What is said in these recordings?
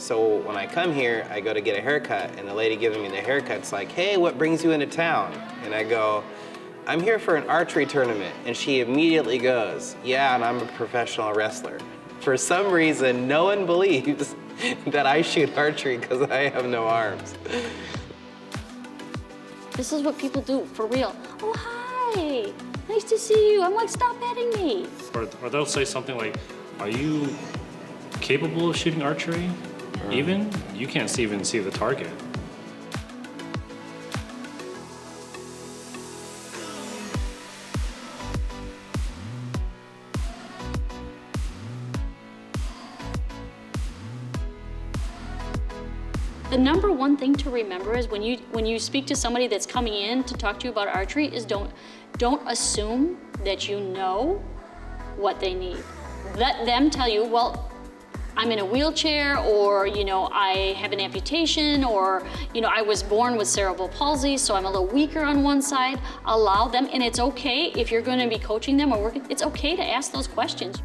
So when I come here, I go to get a haircut, and the lady giving me the haircut's like, hey, what brings you into town? And I go, I'm here for an archery tournament. And she immediately goes, yeah, and I'm a professional wrestler. For some reason, no one believes that I shoot archery because I have no arms. This is what people do, for real. Oh, hi, nice to see you. I'm like, stop petting me. Or they'll say something like, are you capable of shooting archery? Even? You can't even see the target. The number one thing to remember is when you speak to somebody that's coming in to talk to you about archery is don't assume that you know what they need. Let them tell you, well, I'm in a wheelchair, or I have an amputation, or I was born with cerebral palsy, so I'm a little weaker on one side. Allow them, and it's okay if you're going to be coaching them or working, it's okay to ask those questions.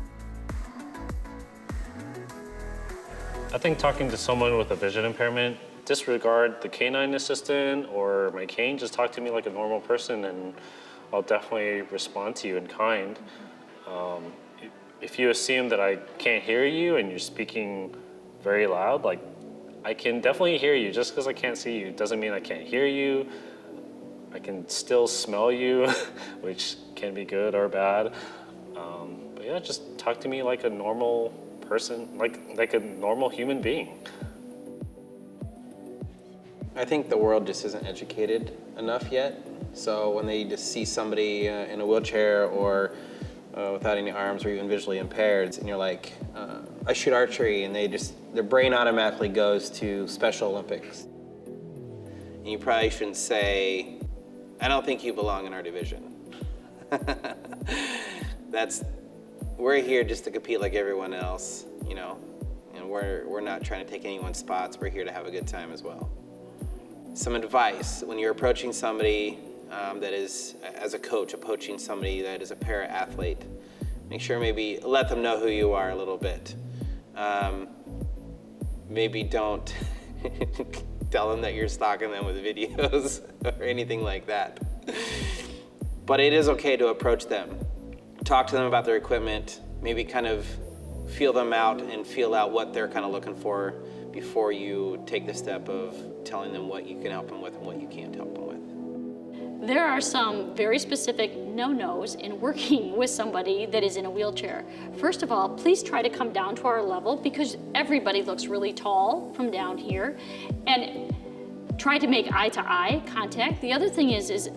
I think talking to someone with a vision impairment, disregard the canine assistant or my cane, just talk to me like a normal person and I'll definitely respond to you in kind. If you assume that I can't hear you and you're speaking very loud, like I can definitely hear you. Just because I can't see you doesn't mean I can't hear you. I can still smell you, which can be good or bad. But yeah, just talk to me like a normal person, like a normal human being. I think the world just isn't educated enough yet. So when they just see somebody in a wheelchair or without any arms or even visually impaired, and you're like, I shoot archery, and their brain automatically goes to Special Olympics. And you probably shouldn't say, I don't think you belong in our division. We're here just to compete like everyone else, and we're not trying to take anyone's spots. We're here to have a good time as well. Some advice, when you're approaching somebody that is, as a coach, approaching somebody that is a para-athlete, make sure maybe let them know who you are a little bit. Maybe don't tell them that you're stalking them with videos or anything like that. But it is okay to approach them. Talk to them about their equipment, maybe kind of feel them out and feel out what they're kind of looking for before you take the step of telling them what you can help them with and what you can't help them with. There are some very specific no-nos in working with somebody that is in a wheelchair. First of all, please try to come down to our level because everybody looks really tall from down here, and try to make eye-to-eye contact. The other thing is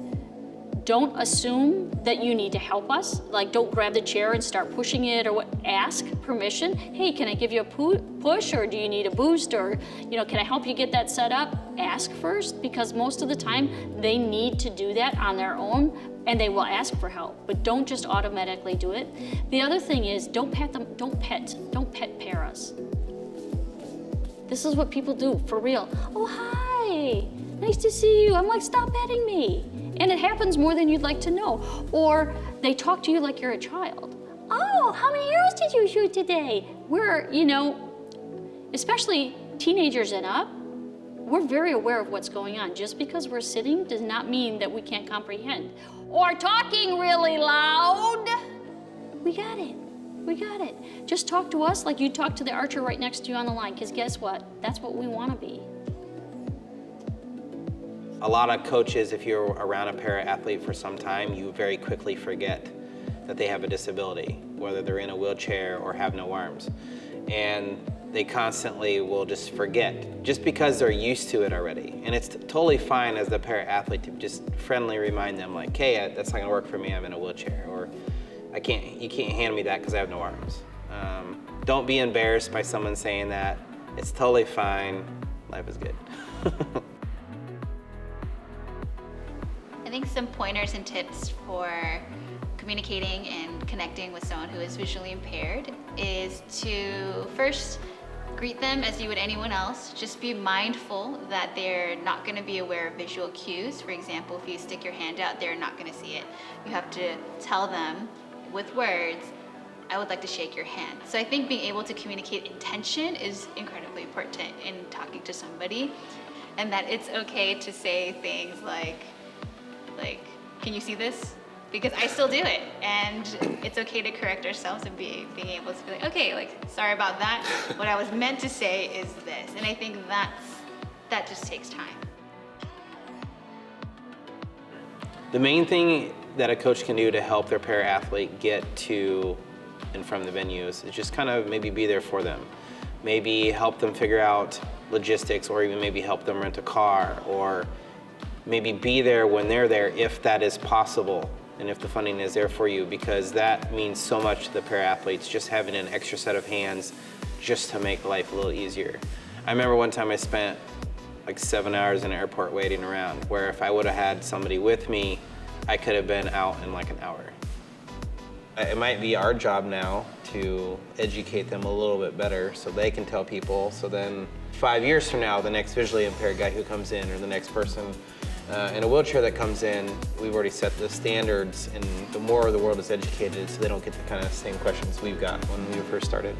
don't assume that you need to help us. Like, don't grab the chair and start pushing it or what. Ask permission. Hey, can I give you a push, or do you need a boost, or can I help you get that set up? Ask first, because most of the time they need to do that on their own and they will ask for help, but don't just automatically do it. The other thing is don't pet them, don't pet paras. This is what people do, for real. Oh, hi, nice to see you. I'm like, stop petting me. And it happens more than you'd like to know. Or they talk to you like you're a child. Oh, how many arrows did you shoot today? We're, especially teenagers and up, we're very aware of what's going on. Just because we're sitting does not mean that we can't comprehend. Or talking really loud. We got it. We got it. Just talk to us like you talk to the archer right next to you on the line, because guess what? That's what we want to be. A lot of coaches, if you're around a para-athlete for some time, you very quickly forget that they have a disability, whether they're in a wheelchair or have no arms. And they constantly will just forget, just because they're used to it already. And it's totally fine as the para-athlete to just friendly remind them like, hey, that's not gonna work for me, I'm in a wheelchair, or you can't hand me that because I have no arms. Don't be embarrassed by someone saying that. It's totally fine, life is good. I think some pointers and tips for communicating and connecting with someone who is visually impaired is to first greet them as you would anyone else. Just be mindful that they're not going to be aware of visual cues. For example, if you stick your hand out, they're not going to see it. You have to tell them with words, I would like to shake your hand. So I think being able to communicate intention is incredibly important in talking to somebody, and that it's okay to say things like, can you see this? Because I still do it, and it's okay to correct ourselves and being able to be like, okay, like, sorry about that. What I was meant to say is this, and I think that just takes time. The main thing that a coach can do to help their para-athlete get to and from the venues is just kind of maybe be there for them. Maybe help them figure out logistics, or even maybe help them rent a car, or maybe be there when they're there if that is possible and if the funding is there for you, because that means so much to the para-athletes, just having an extra set of hands just to make life a little easier. I remember one time I spent like 7 hours in an airport waiting around, where if I would have had somebody with me, I could have been out in like an hour. It might be our job now to educate them a little bit better so they can tell people, so then 5 years from now, the next visually impaired guy who comes in, or the next person in a wheelchair that comes in, we've already set the standards, and the more the world is educated, so they don't get the kind of same questions we've got when we first started.